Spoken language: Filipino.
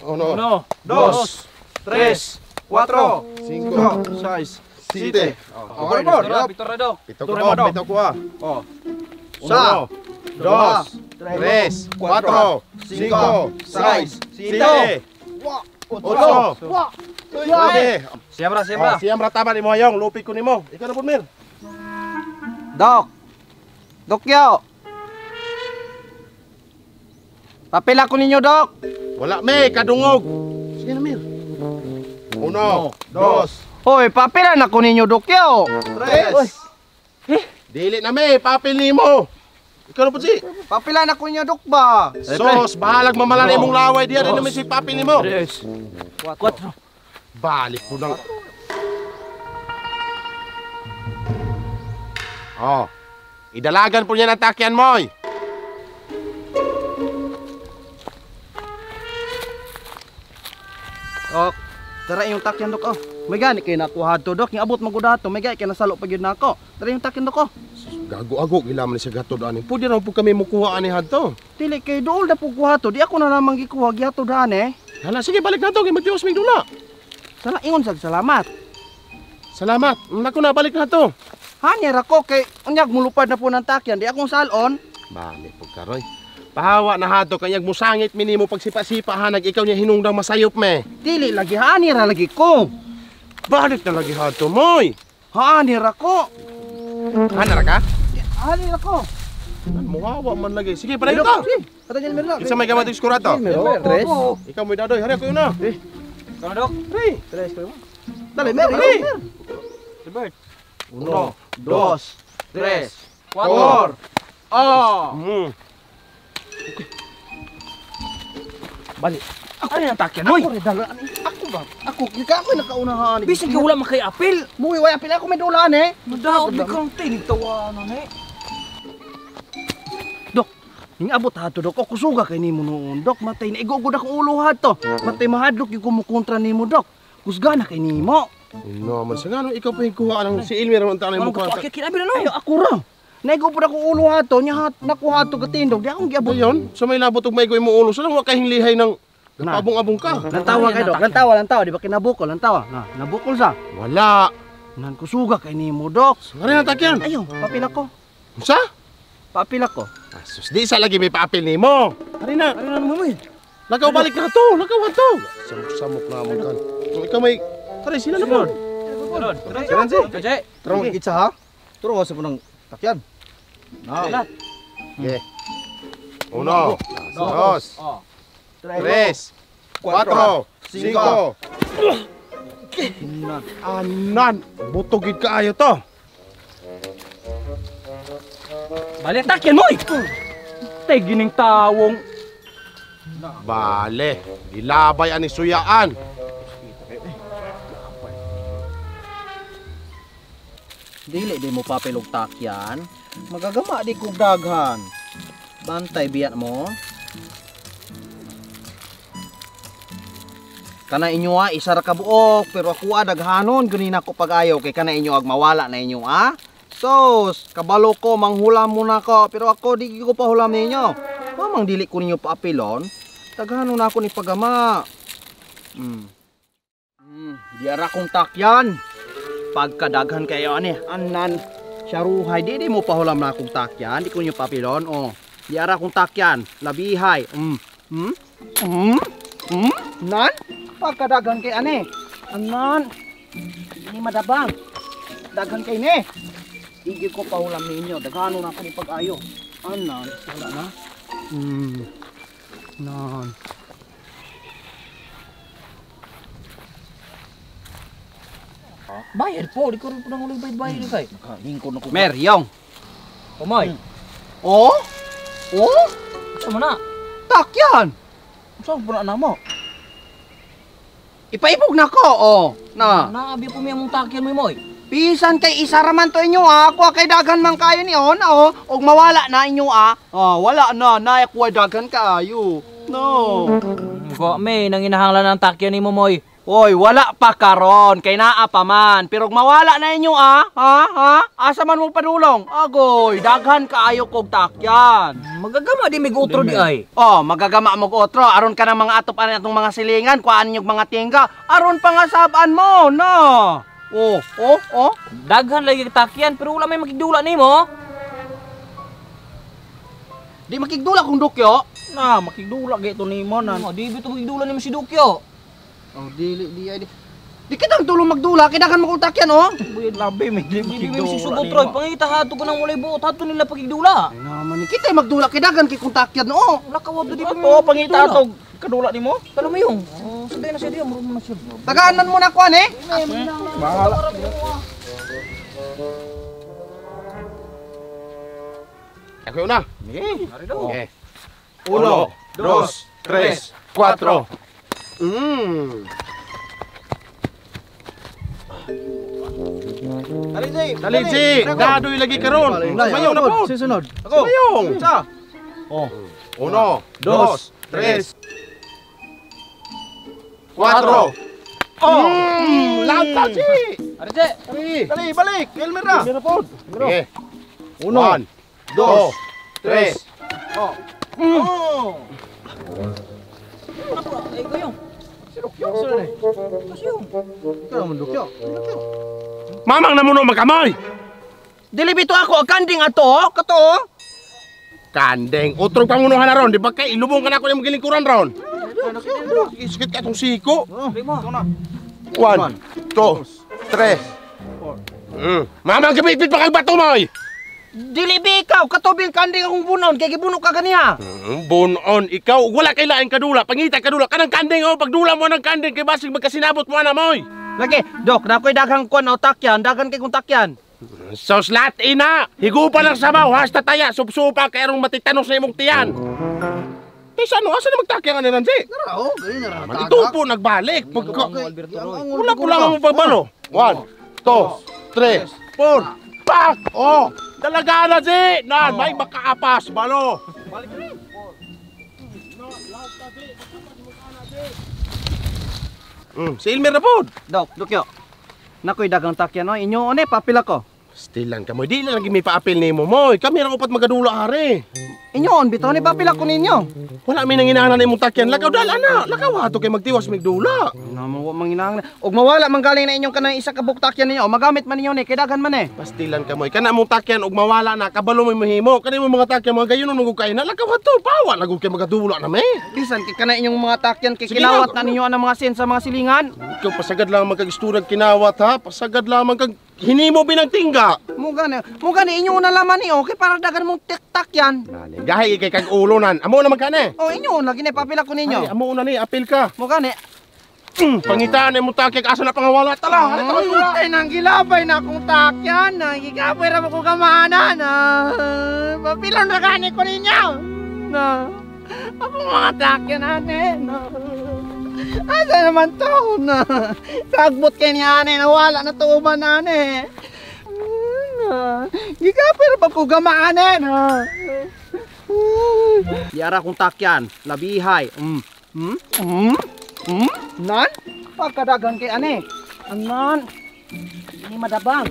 1, 2, 3, 4, 5, 6, 7. Okay, Pitorado. Pito ko ah. 1, 2, 3, 4, 5, 6, 7, 8. Siembra. Siembra tama ni mo hayong, lupit ko nimo. Ikaw na po, Mir. Dokyo. Papel ako ninyo, Dok. Wala, me, kadungog. Sige na, Mir. 1, 2, Hoy, papelan ako ninyo, Dokyo. 3. Dili na, me, papel nimo. Ikaw na po, si. Papelan ako ninyo, Dok ba? Sos, bahalag mamalan imong laway diya rin naman si papel nimo. 4. Balik po nang... Oh, idalagan po niya ng takyan mo. Tara yung takyan, Dok. May gani kayo nakuha to, Dok. Yung abot maguda to, may gani kayo nasalo pag yun na ako. Tara yung takyan, Dok. Gago-ago, gilaman ni siya gatod ani. Pwede na po kami mukuha ani hadto. Dili kayo dool na po kuha to. Di ako na namang gikuha gihato daan eh. Hala, sige, balik na to. Mag-Diyos ming dula. Sana ingon sa salamat. Salamat. Naku na, balik na to. Hanyar ako kay unyag mulupad na po ng takyan. Di akong salon. Balik po karoy. Pahawa na hadto kanyag musangit minimo pagsipa-sipa hanag ikaw niya hinungdang masayop me. Dili lagi hanyar lagi ko. Balik na lagi hadto moy. Hanyar ako. Hanar ka? Hanyar ako. Muhawa man lagi. Sige, pala ito. Kata niyan meron. Isa may gamatong skurato. Tres. Ikaw mo dadoy. Hari ako yun na. Ikaw, Dok. Tres ko. Dali, meron. 1, 2, 3, 4. Balik. Ano yung takyan, Noy? Ako rin dalaan eh. Ako ba? Ako, ikaw ako nakaunahan. Bisig ka wala makay apil. Buhay, way apil ako may dulaan eh. Madaot, di kang tinigtawanan eh. Dok, ning abot hato, Dok. Ako suga kay nimo noon, Dok. Matay na igugod akong ulo hato. Matay mahadlok yung kumukontra nimo, Dok. Kusga na kay nimo. No, man sa ngano ikaw pa yung kuha ng si Ilmir man tanay mo Anong kuha. kapakit kinabi na, Noy? Ay, ako ra. Naigugod akong ulo hato, nya nakuha to katindog. Di akong giabot. Ayon, sa may labot ug maigoy mo ulo, sa lang wa kay hinglihay ng pabong-abong ka. Lantawa kay, Dok. Lantawa. Di ba kinabukol? Lantawa. Na, nabukol sa. Wala. Nan ko suga kay nimo, Dok. Ngari na takyan. Ayaw, papil ako. Sa? Papil ako. Asus, di sa lagi may paapil nimo. Hari na. Ano na naman, Noy? Lakaw balik na to. Lakaw to. Samok-samok na mo kan. Kung ikaw may Hari sila na po. Siran si. Kajay. Tarong itsa ha. Turo sa punang takyan. Na. Okay. 1, 2, 3, 4, 5. Anan, butogid kaayo to. Balik takyan, Noy! Tay gining tawong. Bale, gilabay ani suyaan. Dili di mo papilog takyan. Magagama di kog daghan. Bantay biyan mo. Kana inyo isa ra ka buok pero ako daghanon ganina ko pag-ayaw kay kana inyo ag mawala na inyo Sos, kabalo ko manghulam muna ko pero ako di ko pa hulam ninyo. Mamang dili ko ninyo paapilon. Daghanon na ako ni pagama. Di ara kong takyan. Pagkadaghan kayo ani anan syaruhay di mo pahulam na akong takyan di ko nyo papilon di ara kong takyan labihay nan pagkadaghan kay ani anan ini madabang daghan kay ni di ko pahulam ninyo daghanon ako ni pag-ayo anan wala na nan Bayad po, di ko rin po nang ulit bayad kay. Hingko na ko Meryong Kumoy. oh Asa mo na? takyan Saan po na mo? ipaibog na ko na Naabi po may among takyan mo, Moy. pisan kay isa raman to inyo ako kay daghan man kayo ni og mawala na inyo wala na ako daghan kaayo no Ko may nang inahanglan ng takyan ni mo, Moy. Hoy, wala pa karon kay naa pa man. Pero mawala na inyo ha? Asa man mo padulong? Agoy, daghan kaayo kog takyan. Magagama di mig utro di ay. Oh, magagama mo otro aron ka ng mga atop ani atong mga silingan, kuan yung mga tingga. Aron pa nga sabaan mo, no. Oh. Daghan lagi takyan pero wala may makigdula nimo. Di makigdula kung dukyo. Na, makigdula gito nimo na. Di bito makigdula nimo si Dukyo. Oh, di kitang tulong magdula, kidakan mo kong takyan, oh. Buyod labi, may di Di makigdula. mo si Sugot Roy, pangita hato ko nang walay buot hato nila pagigdula. Ay naman, kita magdula, kidakan kay kong takyan, oh. Wala ka wado di Di pa ba to, pangita to, kadula nimo? Kala mo yung. Saday na siya di, muro na siya. Tagaan man muna kuan, eh. Bahala. Ako na. Ari daw. Okay. 1, 2, 3, 4. Dali, Jay. Dali, G. Dadoy lagi karon. Sumayong na po. Susunod. Ako. Sumayong. Sa. Oh. 1, 2, 3, 4. Lanta, G. Ari je. Dali, balik. Elmer na. Okay. 1, 2, 3. Oh. Ay ko yung. Ikaw naman, dukyo. Mamang na muno magkamoy. Dili bito ako, kanding ato, kato. Kandeng, utrog pangunuhan na ron. Di ba kay ilubong ka na ako yung magilingkuran ron? Isikit ka itong siko. Ito na. 1, 2, 3. Mamang kapitpit pa kang bato mo. Dili bi ikaw, katubil kanding akong bunon, kay gibuno ka ganiha. Bunon, ikaw, wala kay laing kadula. Pangita kadula, kanang kandeng o. Pagdula mo ng kandeng, kay basig magkasinabot mo na moy. Lagi, dok, nakoy daghang kuan o takyan, daghan kay kong takyan. So slat ina, higupa lang sabaw, hasta taya, supsupa, kay arong matitanos sa imong tiyan. Tisa ano, asa na magtakyan ka na nansi? Oo, ganyan na Man, ito po, nagbalik. Wala po lang ang pagbalo. 1, 2, 3, 4. Pak! Oh! Dalaga na si! Nan, may makaapas, balo! Si Elmer na po! Dok, dukyo. Nakoy daghang takyan no, inyo one papila ko. Still lang ka mo, di lang may paapil ni mo mo. Kami lang upat magadula hari. Inyo on bitaw ni papila ko ninyo. Wala may nanginahanglan imong takyan. Lakaw dala na. Lakaw ato kay magtiwas migdula. Naman wa manginahanglan. Og mawala man galing na inyong kanang isa ka buk takyan ninyo, magamit man ninyo ni kay daghan man eh. Pastilan ka mo. Kana mong takyan og mawala na kabalo mo mahimo. Kani mo mga takyan mga gayon nung kay na lakaw ato. Pawa lagog kay magadula na may. Bisan kay kana inyong mga takyan kay Sige kilawat na. na ninyo ang mga sen sa mga silingan. Ikaw pasagad lang magkagisturag kinawat ha. Pasagad lamang kag hinimo binangtingga. Mo gani inyo na laman ni okay para daghan mong tiktak yan. Dali, gahi ikay kag ulonan. Amo na magkane. Oh inyo lagi ni papila ko Ay, ninyo. amo na ni apil ka. Mo gani. Pangitaan mo takik asa na pangawala tala. Ay nang gilabay na akong takyan. Nang gigabay ra ko gamahanan. Papila na gani ko ninyo. Na. Ako mga takyan ane. Asa naman to na. Sagbot kay ni ane nawala na tuuban ane. Gigabay ra ba ko gamahanan. Diara kong takyan, labihay. Nan? Pagkadagan kay ane. Anan? Ini madabang.